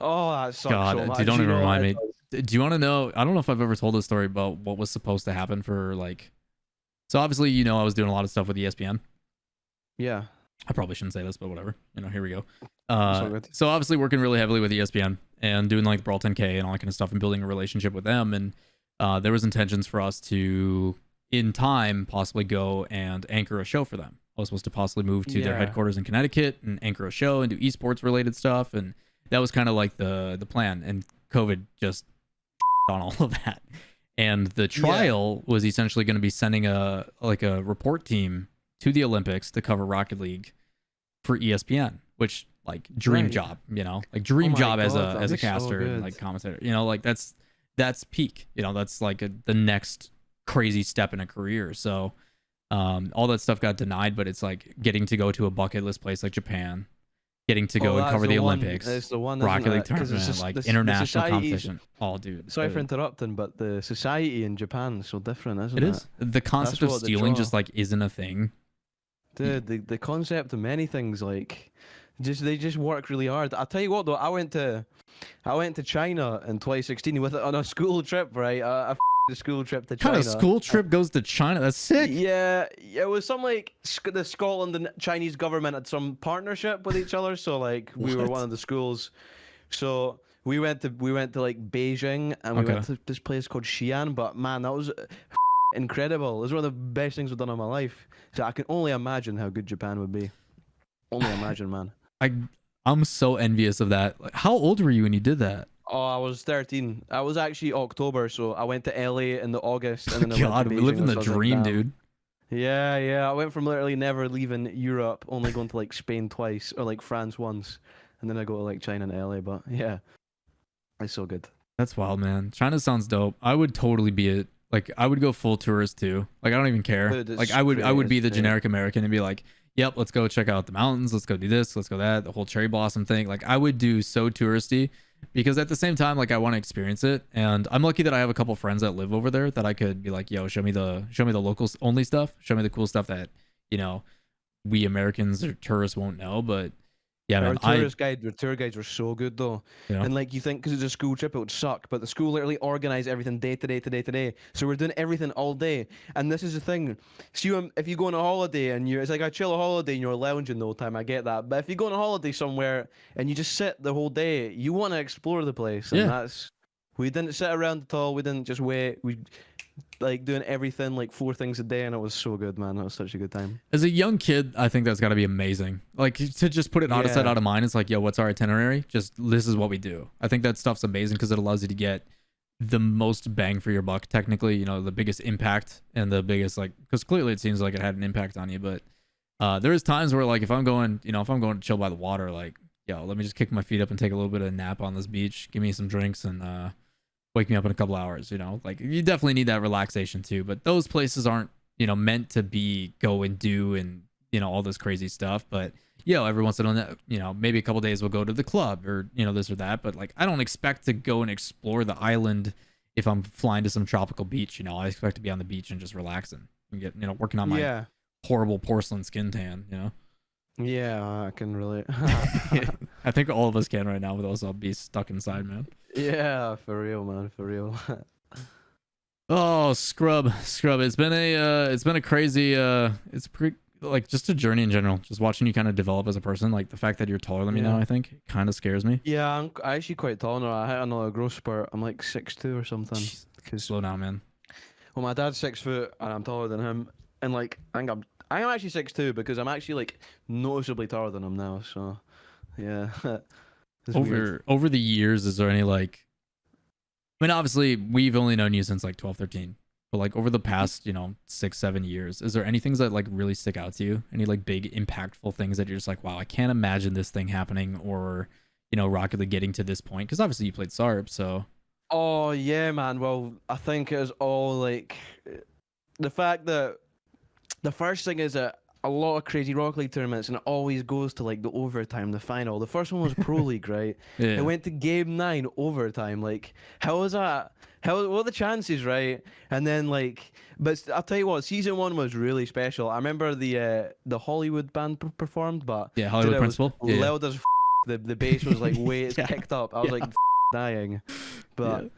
oh, that sucks God, so much. dude, don't you even know, remind me. it Do you want to know? I don't know if I've ever told this story about what was supposed to happen for like. So obviously, I was doing a lot of stuff with ESPN. Yeah. I probably shouldn't say this, but whatever. Here we go. all good. So obviously working really heavily with ESPN and doing like the Brawl 10K and all that kind of stuff and building a relationship with them. And there was intentions for us to, in time, possibly go and anchor a show for them. I was supposed to possibly move to their Yeah. headquarters in Connecticut and anchor a show and do esports related stuff. And that was kind of like the plan. And COVID just on all of that. And the trial was essentially going to be sending a report team to the Olympics to cover Rocket League for ESPN, which like dream Right. job, like dream my job as God, a that'd be so caster and good. like commentator, like that's peak, that's like the next crazy step in a career. So all that stuff got denied, but it's like getting to go to a bucket list place like Japan, getting to go and cover the Olympics, It's the one, Rocket League isn't it? 'Cause tournament, it's like the international society's- competition. Oh, dude. Sorry for dude. interrupting, but the society in Japan is so different, isn't It it? is. The concept That's of what the stealing draw. just like isn't a thing. Dude, the concept of many things like they just work really hard. I'll tell you what though, I went to China in 2016 on a school trip, right? A school trip to What kind China. of school trip goes to China? That's sick. Yeah, it was some like the Scotland and Chinese government had some partnership with each other, so like we were What? one of the schools. So we went to like Beijing and we Okay. went to this place called Xi'an, but man, that was incredible. It was one of the best things I've done in my life. So I can only imagine how good Japan would be. Only imagine, man. I'm so envious of that. Like, how old were you when you did that? Oh, I was 13. I was actually October, so I went to LA in the August, and then I God, went we to live Beijing. in the So I was like, dream, damn. dude. Yeah, yeah. I went from literally never leaving Europe, only going to like Spain twice or like France once, and then I go to like China and LA. But yeah, it's so good. That's wild, man. China sounds dope. I would totally be it. Like, I would go full tourist too. Like, I don't even care. Dude, Like, it's I great. would It's be the great. generic American and be like, yep, let's go check out the mountains. Let's go do this. Let's go that. The whole cherry blossom thing. Like, I would do so touristy because at the same time, like, I want to experience it. And I'm lucky that I have a couple friends that live over there that I could be like, yo, show me the locals only stuff. Show me the cool stuff that, you know, we Americans or tourists won't know. But yeah, man, Our tour guides were so good though, you know, and like you think because it's a school trip it would suck, but the school literally organized everything day to day to day to day. So we're doing everything all day, and this is the thing. So if you go on a holiday and it's like a chill holiday and you're lounging the whole time, I get that. But if you go on a holiday somewhere and you just sit the whole day, you want to explore the place, and yeah. we didn't sit around at all. We didn't just wait. We like doing everything like 4 things a day, and it was so good, man. It was such a good time. As a young kid, I think that's got to be amazing. Like to just put it out of sight, Yeah. out of mind. It's like, yo, what's our itinerary? Just this is what we do. I think that stuff's amazing because it allows you to get the most bang for your buck. Technically, you know, the biggest impact and the biggest like, because clearly it seems like it had an impact on you. But there is times where like if I'm going, you know, if I'm going to chill by the water, like, yo, let me just kick my feet up and take a little bit of a nap on this beach. Give me some drinks and wake me up in a couple hours. You know, like you definitely need that relaxation too. But those places aren't, you know, meant to be go and do and, you know, all this crazy stuff. But every once in a while, you know, maybe a couple days we'll go to the club or, you know, this or that. But like I don't expect to go and explore the island if I'm flying to some tropical beach. You know, I expect to be on the beach and just relaxing and get, you know, working on my Yeah. horrible porcelain skin tan, you know. Yeah, I can relate. I think all of us can right now with us all be stuck inside, man. Yeah, for real, man, for real. Oh, scrub. It's been a crazy it's pretty like just a journey in general. Just watching you kind of develop as a person. Like the fact that you're taller than me now, Yeah. I think kind of scares me. Yeah, I'm actually quite tall now. I hit another growth spurt. I'm like 6'2" or something. Jeez, Cause slow down, man. well, my dad's 6 foot and I'm taller than him. And like I am actually 6'2" because I'm actually like noticeably taller than him now. So yeah, it's weird. Over the years, is there any like? I mean, obviously, we've only known you since like 12, 13. But like over the past, you know, 6, 7 years, is there any things that like really stick out to you? Any like big impactful things that you're just like, wow, I can't imagine this thing happening, or, you know, Rocket League getting to this point? Because obviously you played SARP, so Oh yeah, man. Well, I think it was all like the fact that the first thing is that a lot of crazy Rocket League tournaments, and it always goes to like the overtime, the final. The first one was Pro League, right? yeah. It went to game 9 overtime. Like, how is that? What are the chances, right? And then like, but I'll tell you what, season 1 was really special. I remember the Hollywood band performed, but Yeah, Hollywood dude, it was Principal. Yeah. loud as the bass was like way Yeah. kicked up. I was like dying, but. Yeah.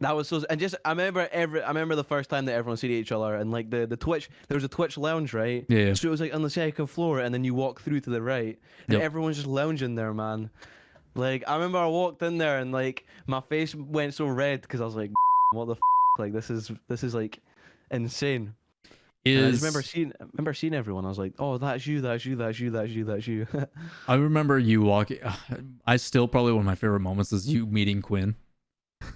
That was so, and just I remember the first time that everyone see each other, and like the Twitch, there was a Twitch lounge, right? Yeah. So it was like on the second floor, and then you walk through to the right, and Yep. everyone's just lounging there, man. Like I remember I walked in there, and like my face went so red because I was like, what the like this is like insane. And I just remember seeing everyone. I was like, oh, that's you. I remember you walking. I still probably one of my favorite moments is you meeting Quinn.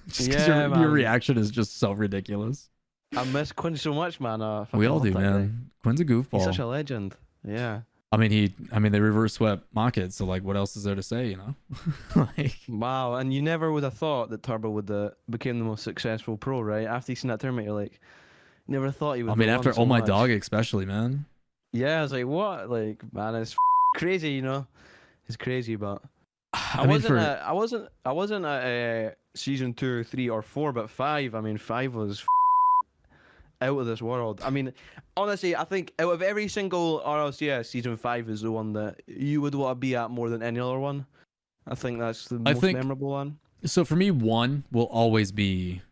Just 'cause Yeah, your man. reaction is just so ridiculous. I miss Quinn so much, man. We all do, fucking love that guy. man. Quinn's a He's such goofball. a legend. Yeah. I mean, they reverse swept Market, so like, what else is there to say, you know? Like, Wow, and you never would have thought that Turbo would became the most successful pro, right? After you seen that tournament, you're like, never thought he would. I mean, have after won so Oh My much. Dog, especially, man. Yeah, I was like, what? Like, man, it's crazy, you know? It's crazy, but I mean, I wasn't at season 2, 3, or 4, but 5. I mean, 5 was out of this world. I mean, honestly, I think out of every single RLCS, season 5 is the one that you would want to be at more than any other one. I think that's the most memorable one. So for me, 1 will always be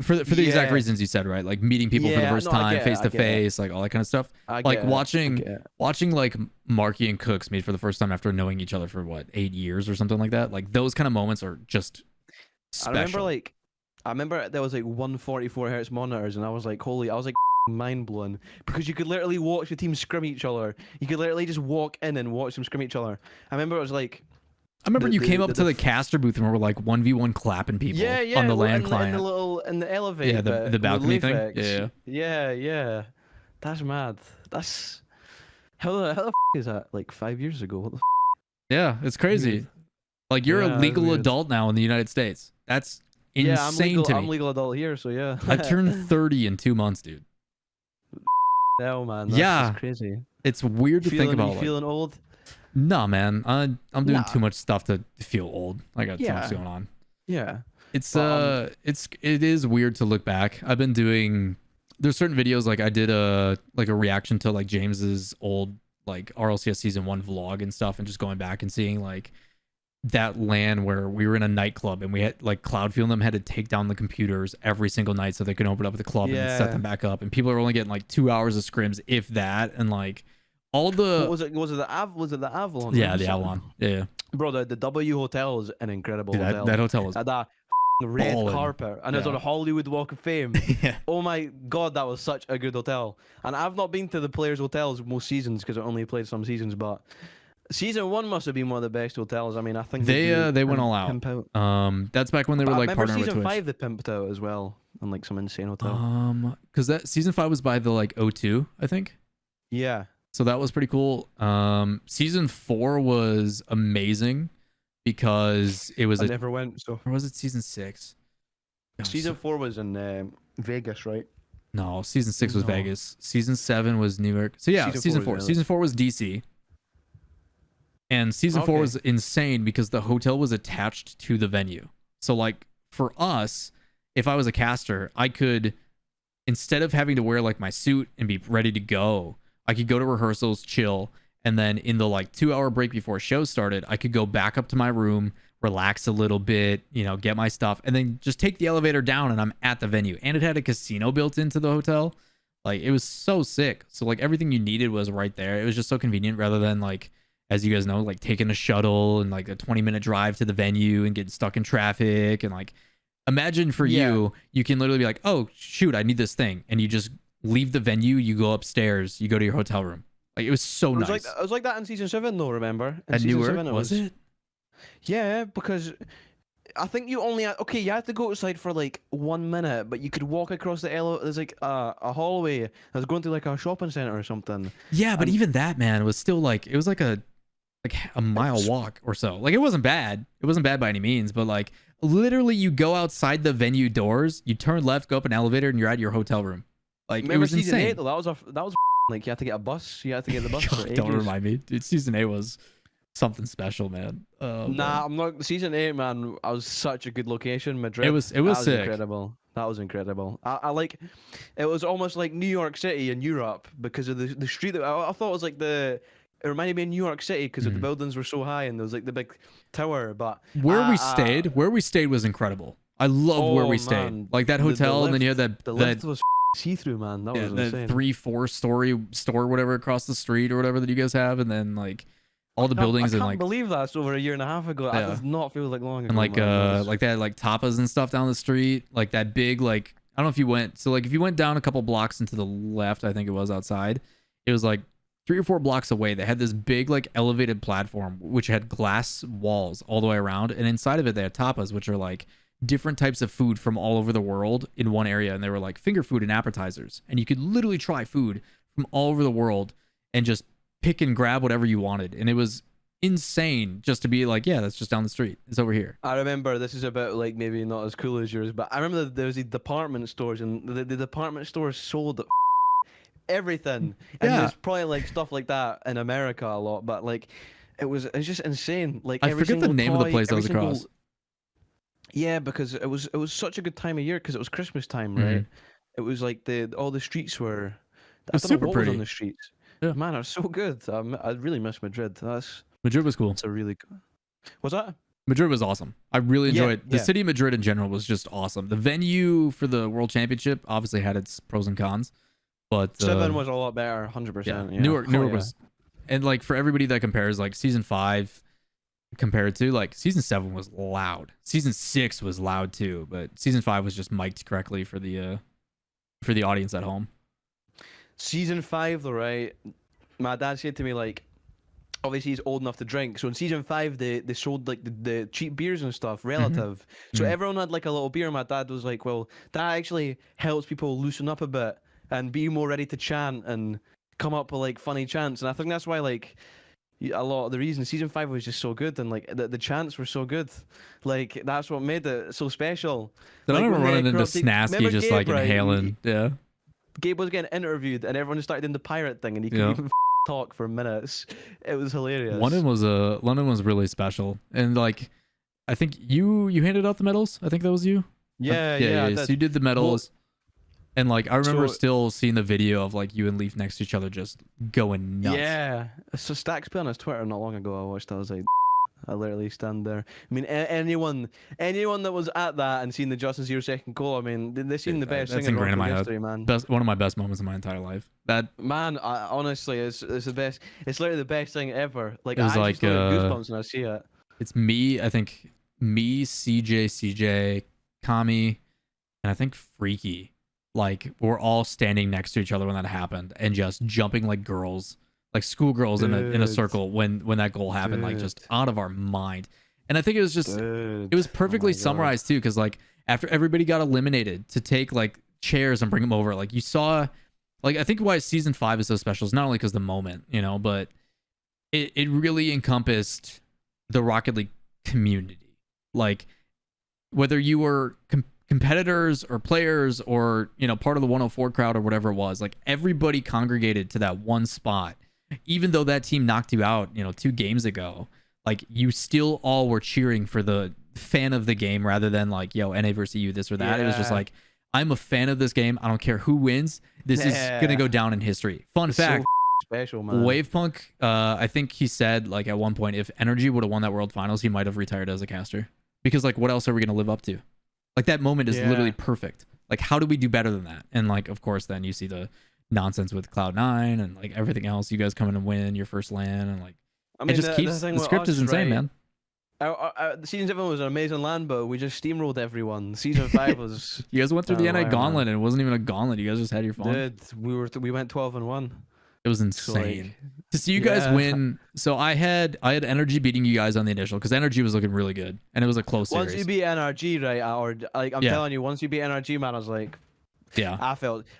for the exact Yeah. reasons you said, right? Like meeting people for the Yeah, first no, I time, get it, face I to get it. face, like all that kind of stuff. I Like get it, I get it. watching like Marky and Cooks meet for the first time after knowing each other for what, 8 years or something like that. Like those kind of moments are just special. I remember there was like 144 hertz monitors, and I was like, mind blown, because you could literally watch the team scrim each other. You could literally just walk in and watch them scrim each other. I remember it was like I remember you came up to the caster booth and we were like 1v1 clapping people on the LAN client. In the elevator. Yeah, the balcony thing. Yeah. Yeah. That's mad. That's how the f is that? Like 5 years ago. What the f? Yeah, it's crazy. Weird. Like you're Yeah, a legal weird. adult now in the United States. That's insane to me. I'm legal adult here, so yeah. I turned 30 in 2 months, dude. Hell, man. That's just crazy. It's weird to think about. You feeling old? Nah, man. I'm doing too much stuff to feel old. I got too much going on. Yeah. It is weird to look back. I've been doing. There's certain videos like I did a reaction to like James's old like RLCS season 1 vlog and stuff, and just going back and seeing like that LAN where we were in a nightclub and we had like Cloudfield and them had to take down the computers every single night so they could open up the club and set them back up, and people are only getting like 2 hours of scrims, if that, and like all the was it the Avalon? Yeah, the Avalon. Yeah. Bro, the W Hotel is an incredible hotel. That hotel was that red ballin'. carpet, and it's on a Hollywood Walk of Fame. Yeah. Oh my god, that was such a good hotel. And I've not been to the players' hotels most seasons because I only played some seasons, but season 1 must have been one of the best hotels. I mean, I think they went all out. That's back when they were like partnering with Twitch. Season 5 they pimped out as well, and like some insane hotel. Because that season 5 was by the like O2, I think. Yeah. So that was pretty cool. Season 4 was amazing because it was I never went. So or was it season 6? Season 4 was in Vegas, right? No, season 6 was Vegas. Season 7 was New York. So yeah, season 4. Season 4 was DC. And season 4 was insane because the hotel was attached to the venue. So like for us, if I was a caster, I could, instead of having to wear like my suit and be ready to go, I could go to rehearsals, chill, and then in the like 2-hour break before show started, I could go back up to my room, relax a little bit, you know, get my stuff, and then just take the elevator down and I'm at the venue. And it had a casino built into the hotel. Like it was so sick. So like everything you needed was right there. It was just so convenient rather than like, as you guys know, like taking a shuttle and like a 20-minute drive to the venue and getting stuck in traffic. And like, imagine for you can literally be like, oh shoot, I need this thing. And you just leave the venue, you go upstairs, you go to your hotel room. Like it was so nice. It was like that in season 7 though, remember? In At season Newark, 7, was it? Yeah, because I think you only had, you had to go outside for like 1 minute, but you could walk across the elevator. There's like a hallway that was going to like a shopping center or something. Yeah, but even that, man, was still like, it was like a mile walk or so. Like it wasn't bad. It wasn't bad by any means, but like literally you go outside the venue doors, you turn left, go up an elevator, and you're at your hotel room. Like remember it was season insane. 8 though? That was like you had to get a bus. You had to get the bus. God, for don't ages. remind me, dude. Season 8 was something special, man. Nah, I'm not. Season 8, man. I was such a good location, Madrid. It was sick. Incredible. That was incredible. I like. It was almost like New York City in Europe because of the street. That I thought was like the. It reminded me of New York City because the buildings were so high and there was like the big tower. But where we stayed was incredible. I love where we stayed. Like that hotel, and then you had that. The lift was see-through, man. That was insane. 3-4 story store, whatever, across the street or whatever that you guys have, and then like all the buildings. I and can't like believe that's over a year and a half ago. That does not feel like long ago. And like man. like they had like tapas and stuff down the street, like that big like I don't know if you went. So like if you went down a couple blocks into the left, I think it was outside. It was like 3 or 4 blocks away. They had this big like elevated platform which had glass walls all the way around, and inside of it they had tapas, which are like different types of food from all over the world in one area, and they were like finger food and appetizers, and you could literally try food from all over the world and just pick and grab whatever you wanted, and it was insane just to be like, yeah, that's just down the street, it's over here. I remember, this is about like maybe not as cool as yours, but I remember there was the department stores, and the department stores sold everything, and there's probably like stuff like that in America a lot, but like it's just insane. Like I forget the name of the place I was across. Yeah, because it was such a good time of year because it was Christmas time, right? It was like all the streets were. I don't know what was on the streets. Yeah. Man, it was so good. I really miss Madrid. Madrid was cool. It's a really good. Was that? Madrid was awesome. I really enjoyed the city of Madrid in general was just awesome. The venue for the World Championship obviously had its pros and cons, but 7 was a lot better, 100%. Yeah. Newark was, and like for everybody that compares like season 5 compared to like season 7 was loud. Season 6 was loud too, but season 5 was just mic'd correctly for the audience at home. Season 5 though, right? My dad said to me like, obviously he's old enough to drink. So in season 5, they sold like the cheap beers and stuff, relative. So everyone had like a little beer. My dad was like, well, that actually helps people loosen up a bit and be more ready to chant and come up with like funny chants. And I think that's why like a lot of the reason season 5 was just so good, and like the chants were so good. Like that's what made it so special. Did I Like, remember when running into Corrupted- Snasky remember just Gabe, like right? inhaling? Yeah. Gabe was getting interviewed, and everyone just started doing the pirate thing, and he couldn't even talk for minutes. It was hilarious. London was really special, and like I think you handed out the medals. I think that was you. Yeah. So you did the medals, and like I remember So- still seeing the video of like you and Leaf next to each other just going nuts. Yeah. So Stax put on his Twitter not long ago. I watched. I was like, I literally stand there. I mean, anyone that was at that and seen the Justin 0 second goal, I mean, they seen the best That's thing in ingrained in my Rockford head. history, man. One of my best moments in my entire life. That Man, honestly, it's the best. It's literally the best thing ever. Like It was I like, actually still get goosebumps when I see it. it's me. I think me, CJ, Kami, and I think Freaky. Like we're all standing next to each other when that happened and just jumping like girls, like schoolgirls in a Dude. circle when that goal happened, like just out of our mind. And I think it was just Dude. it was Oh perfectly my God. summarized too, because like after everybody got eliminated to take like chairs and bring them over, like you saw, like I think why season 5 is so special is not only because the moment, you know, but it really encompassed the Rocket League community. Like whether you were competitors or players or, you know, part of the 104 crowd or whatever it was, like everybody congregated to that one spot. Even though that team knocked you out, you know, 2 games ago, like you still all were cheering for the fan of the game rather than like, yo, NA versus EU, this or that. It was just Yeah. like, I'm a fan of this game. I don't care who wins. This is gonna go down in history. Fun It's fact, so special, man. Wavepunk, I think he said like at one point, if Energy would have won that World Finals, he might have retired as a caster. Because like, what else are we gonna live up to? Like that moment is literally perfect. Like, how do we do better than that? And like, of course, then you see the nonsense with Cloud9 and like everything else. You guys come in and win your first LAN, and like I mean, it just keeps the script is insane, man. The season 7 was an amazing land, but we just steamrolled everyone. Season 5 was. You guys went through the NA wow, gauntlet, man. and it wasn't even a gauntlet. You guys just had your fun. Dude, we went 12-1. It was So, insane like, to see you guys yeah. win. So I had Energy beating you guys on the initial because Energy was looking really good, and it was a close once series. you beat NRG, right? Or like I'm Yeah. telling you, once you beat NRG, man, I was like, Yeah,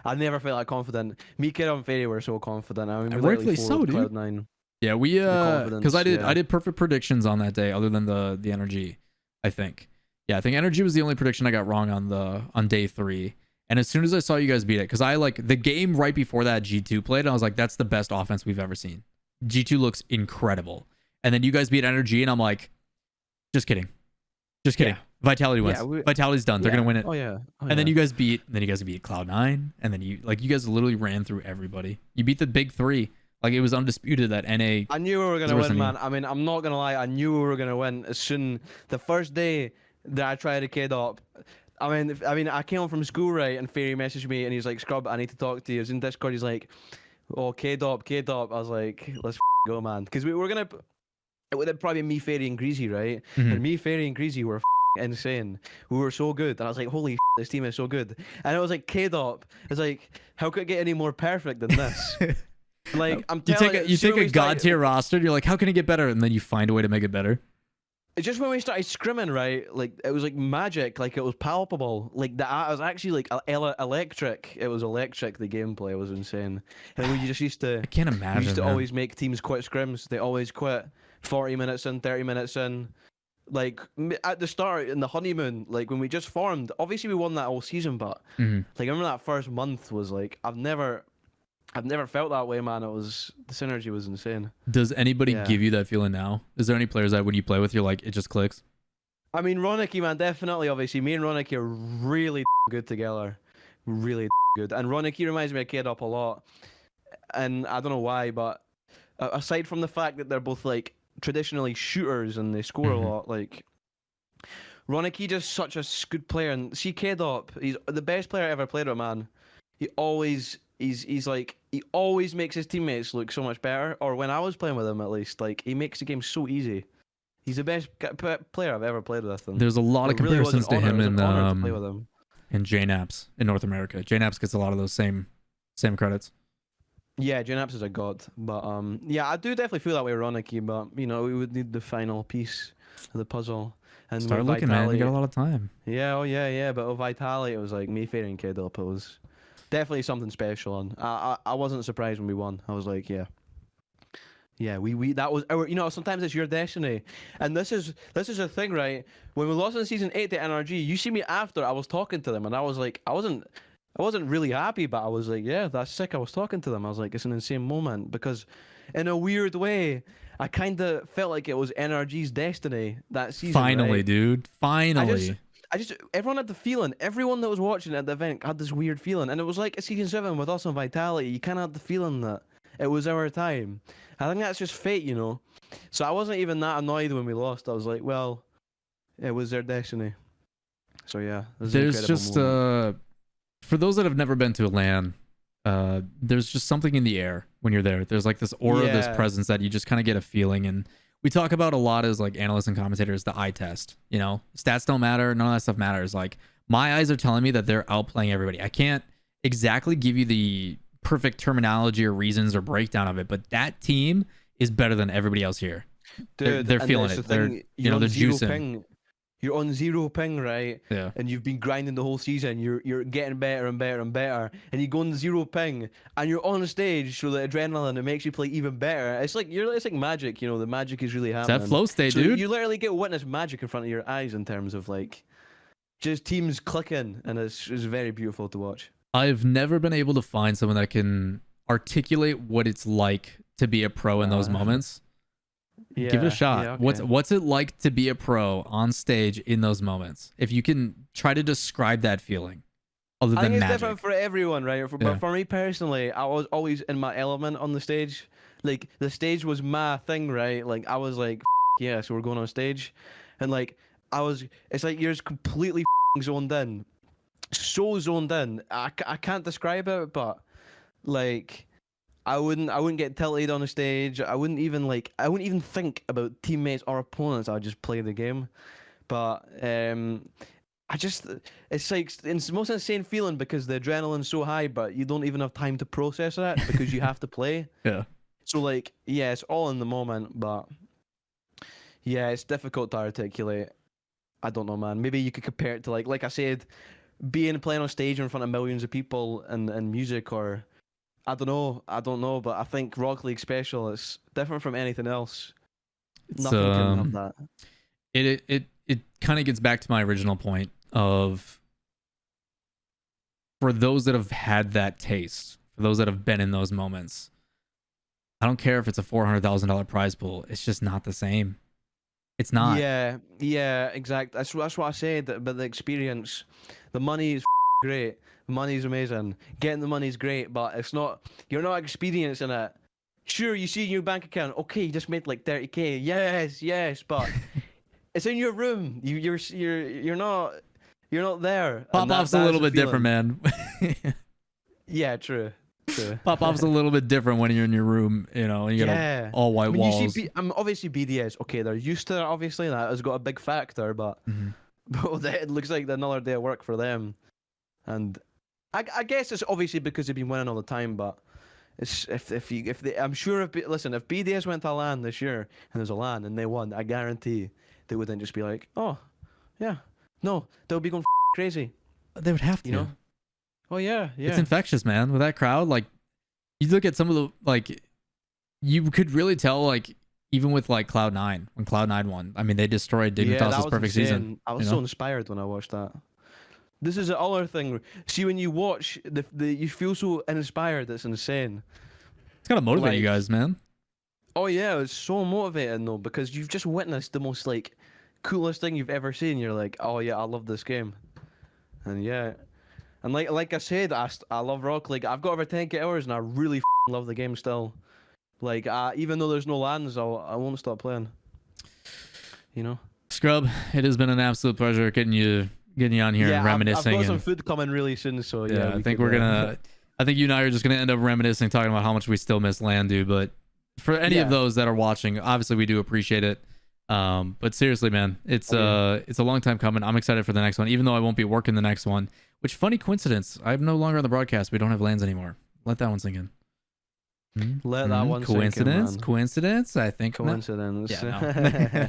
I never felt that confident. Me, Kid, and Fairy were so confident. I mean, And we rightfully literally so, floored dude. Cloud9. yeah. We because I confidence, did perfect predictions on that day, other than the Energy. I think. Yeah, I think Energy was the only prediction I got wrong on day 3. And as soon as I saw you guys beat it, because I like the game right before that G2 played, and I was like, that's the best offense we've ever seen. G2 looks incredible. And then you guys beat Energy, and I'm like, just kidding. Just kidding. Yeah. Vitality wins. Yeah, Vitality's done. They're gonna win it. Oh yeah. And then you guys beat Cloud9, and then you guys literally ran through everybody. You beat the big 3. Like it was undisputed that NA. I knew we were gonna There was win, any- man. I mean, I'm not gonna lie. I knew we were gonna win as soon the first day that I tried to kid up. I mean, I came home from school, right, and Fairy messaged me, and he's like, "Scrub, I need to talk to you." He was in Discord. He's like, "Oh, K-Dop." I was like, "Let's go, man," because we were gonna. It would have probably been me, Fairy, and Greasy, right? Mhm. And me, Fairy, and Greasy were insane. We were so good, and I was like, "Holy, this team is so good." And it was like K-Dop. It's like, how could it get any more perfect than this? Like, I'm You telling take a god tier roster, and you're like, how can it get better? And then you find a way to make it better. Just when we started scrimming, right? Like it was like magic, like it was palpable. Like it was actually like electric. It was electric. The gameplay was insane. And we just used to. I can't We imagine. used to man. always make teams quit scrims. They always quit 40 minutes in, 30 minutes in. Like at the start in the honeymoon, like when we just formed. Obviously, we won that whole season, but Mhm. like I remember that first month was like I've never felt that way, man. It was the synergy was insane. Does anybody Yeah. give you that feeling now? Is there any players that when you play with, you're like, it just clicks? I mean, Ronaky, man, definitely. Obviously, me and Ronaky are really good together, really good. And Ronaky reminds me of Kid Up a lot, and I don't know why, but aside from the fact that they're both like traditionally shooters and they score Mhm. a lot, like Ronaky just such a good player. And see, Kid Up, he's the best player I ever played with, man. He always he always makes his teammates look so much better. Or when I was playing with him, at least, like he makes the game so easy. He's the best player I've ever played with. And There's a lot of it really was an comparisons to honor. him It was in an honor to play with him. JNAPS in North America. JNAPS gets a lot of those same credits. Yeah, Janaps is a god, but yeah, I do definitely feel that way with Ronaky, but you know, we would need the final piece of the puzzle, and with Start looking, man. You got a Vitality, lot of time. yeah, oh yeah, yeah, but with Vitality, it was like Mayfair and Kedilp. It was definitely something special, and I wasn't surprised when we won. I was like, yeah. Yeah, we that was our, you know, sometimes it's your destiny. And this is a thing, right? When we lost in season 8 to NRG, you see me after, I was talking to them and I was like, I wasn't really happy, but I was like, yeah, that's sick. I was talking to them. I was like, it's an insane moment because in a weird way, I kind of felt like it was NRG's destiny that season, Finally, right? dude. I just Finally. I just everyone had the feeling. Everyone that was watching at the event had this weird feeling, and it was like a season 7 with us on Vitality. You kind of had the feeling that it was our time. I think that's just fate, you know. So I wasn't even that annoyed when we lost. I was like, well, it was their destiny. So yeah, it was an There's incredible just moment. for those that have never been to a LAN, there's just something in the air when you're there. There's like this aura, this Yeah, presence that you just kind of get a feeling. And we talk about a lot as like analysts and commentators, the eye test. You know, stats don't matter. None of that stuff matters. Like my eyes are telling me that they're outplaying everybody. I can't exactly give you the perfect terminology or reasons or breakdown of it, but that team is better than everybody else here. They're, dude, they're and feeling that's the it. They're, thing. you You're know, on they're zero juicing. ping. You're on zero ping, right? Yeah. And you've been grinding the whole season. You're getting better and better and better. And you go on zero ping, and you're on stage, so the adrenaline it makes you play even better. It's like magic, you know. The magic is really It's that happening. flow state, So dude. you literally get to witness magic in front of your eyes in terms of like just teams clicking, and it's very beautiful to watch. I've never been able to find someone that can articulate what it's like to be a pro in those Uh, moments. Give it a yeah, shot. yeah, What's okay. what's it like to be a pro on stage in those moments? If you can try to describe that feeling, other I think than it's different magic. for everyone, right? But Yeah. for me personally, I was always in my element on the stage. Like the stage was my thing, right? Like I was like, yeah, so we're going on stage, and like it's like you're just completely zoned in, so zoned in. I can't describe it, but like I wouldn't get tilted on the stage. I wouldn't even think about teammates or opponents. I would just play the game. But I just, it's like it's the most insane feeling because the adrenaline's so high, but you don't even have time to process it because you have to play. Yeah. So like, yeah, it's all in the moment, but yeah, it's difficult to articulate. I don't know, man. Maybe you could compare it to like I said, being playing on stage in front of millions of people and music, or I don't know, but I think Rock League special is different from anything else. It's Nothing can have that. it kind of gets back to my original point of, for those that have had that taste, for those that have been in those moments, I don't care if it's a $400,000 prize pool. It's just not the same. It's not. Yeah, yeah, exact. That's what I said about the experience. The money is great. The money's amazing. Getting the money's great, but it's not. You're not experiencing it. Sure, you see in your bank account. Okay, you just made like 30K. Yes, yes, but it's in your room. You're not there, and Pop off's a that is little the bit different, feeling. man. Yeah, true, true. Pop off's a little bit different when you're in your room, you know, and you got Yeah. all I white mean, you see, walls. obviously BDS. Okay, they're used to that. Obviously, that has got a big factor, but Mhm. but it looks like another day of work for them. And I guess it's obviously because they've been winning all the time, but it's if they, I'm sure listen, if BDS went to a LAN this year and there's a LAN and they won, I guarantee they wouldn't just be like, oh yeah, no, they'll be going crazy, They would have you to. know? Oh yeah, It's yeah, infectious, man. With that crowd, like you look at some of the like, you could really tell, like even with like Cloud9 when Cloud9 won. I mean, they destroyed yeah. That Dignitas's was perfect season. insane. I You was so know, inspired when I watched that. This is the other thing. See, when you watch the you feel so inspired. It's insane. it's gotta motivate you Like, guys, man. oh yeah, it's so motivating though because you've just witnessed the most like coolest thing you've ever seen. You're like, oh yeah, I love this game, and yeah, and like I said, I love Rock League. I've got over 10K hours and I really love the game still. Like, even though there's no lands, I won't stop playing. You know? Scrub, it has been an absolute pleasure getting you on here and Yeah, I've reminiscing. got some And food coming really soon, so yeah, yeah, I we think could. we're gonna. I think you and I are just gonna end up reminiscing, talking about how much we still miss Landu. But for any of Yeah. those that are watching, obviously we do appreciate it. But seriously, man, it's it's a long time coming. I'm excited for the next one, even though I won't be working the next one. Which funny coincidence, I'm no longer on the broadcast. We don't have lands anymore. Let that one sink in. Let that one sink in, coincidence. man. Coincidence. I think. Coincidence. Yeah. No.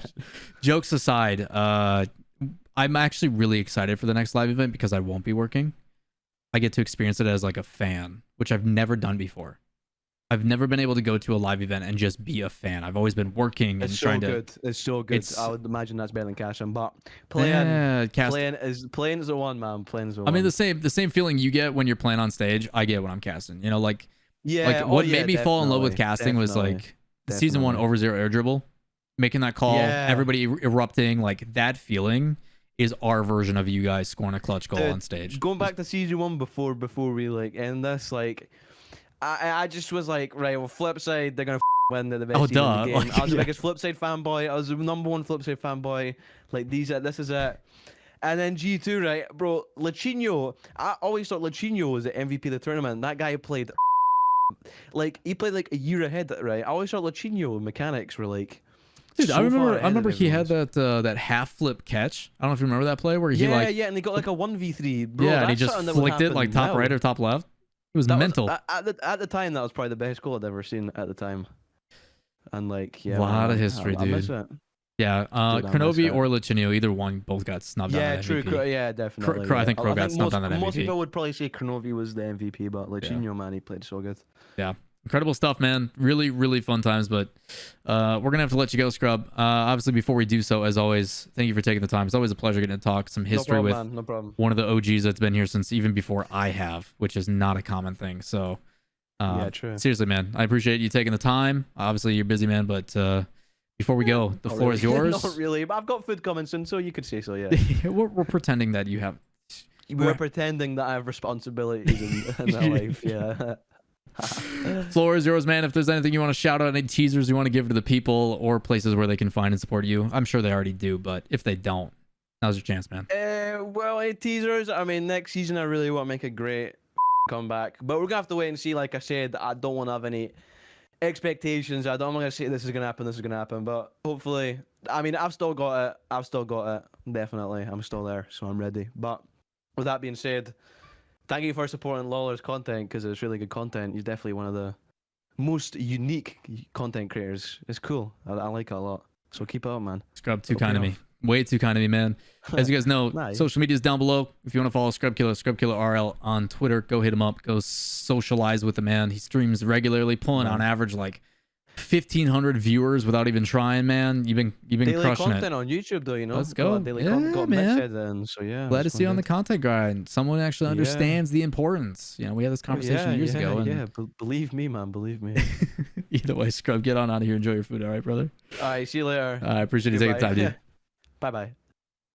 Jokes aside, I'm actually really excited for the next live event because I won't be working. I get to experience it as like a fan, which I've never done before. I've never been able to go to a live event and just be a fan. I've always been working and trying to. It's so good. I would imagine that's better than cashing, but playing is the one, man. Playing is the one. I mean, the same feeling you get when you're playing on stage, I get when I'm casting. You know, like what made me fall in love with casting was like the season 1 over 0 air dribble, making that call, everybody erupting, like that feeling is our version of you guys scoring a clutch goal on stage. Going back to season 1 before we like end this, like I just was like, right, well, flip side, they're gonna win the best season in the game. I was the biggest flip side fanboy. I was the #1 flip side fanboy. Like this is it. And then G2, right, bro, Lachinho. I always thought Lachinho was the MVP of the tournament. That guy played like he played like a year ahead, right? I always thought Lachinho mechanics were like. Dude, I remember he had that half flip catch. I don't know if you remember that play where he and he got like a 1v3. Bro, and he just flicked it like top right or top left. It was mental. At the time, that was probably the best goal I'd ever seen at the time. And like, a lot of history, dude. I miss it. Yeah, Kronovi or Lachinho, either one, both got snubbed on the MVP. True. Yeah, definitely. I think Crow got snubbed on that MVP. Most people would probably say Kronovi was the MVP, but Lachinho, man, he played so good. Yeah. Incredible stuff, man. Really, really fun times, but we're going to have to let you go, Scrub. Obviously, before we do so, as always, thank you for taking the time. It's always a pleasure getting to talk some history with one of the OGs that's been here since even before I have, which is not a common thing. So, true. Seriously, man, I appreciate you taking the time. Obviously, you're busy, man, but before we go, the floor is yours. Not really, but I've got food coming soon, so you could say so, yeah. we're pretending that you have... We're pretending that I have responsibilities in my life, yeah. Floor is yours, man. If there's anything you want to shout out, any teasers you want to give to the people or places where they can find and support you, I'm sure they already do, but if they don't, now's your chance, man. Well, any teasers? I mean, next season I really want to make a great comeback, but we're gonna have to wait and see. Like I said, I don't want to have any expectations. I'm not gonna say this is gonna happen, but hopefully, I mean, I've still got it, definitely. I'm still there, so I'm ready. But with that being said, thank you for supporting Lawler's content because it's really good content. He's definitely one of the most unique content creators. It's cool. I like it a lot. So keep it up, man. Scrub, too kind of me. Way too kind of me, man. As you guys know, social media is down below. If you want to follow Scrubkilla, Scrubkilla RL on Twitter, go hit him up. Go socialize with the man. He streams regularly, pulling on average like 1,500 viewers without even trying, man. You've been daily crushing content on YouTube, though, you know. Let's go. Daily got man. Then, so yeah. Glad to see you on the content grind. Someone actually understands the importance. You know, we had this conversation years ago. And... believe me, man. Believe me. Either way, Scrub, get on out of here. Enjoy your food. All right, brother. All right. See you later. I appreciate you taking the time, dude. Bye bye.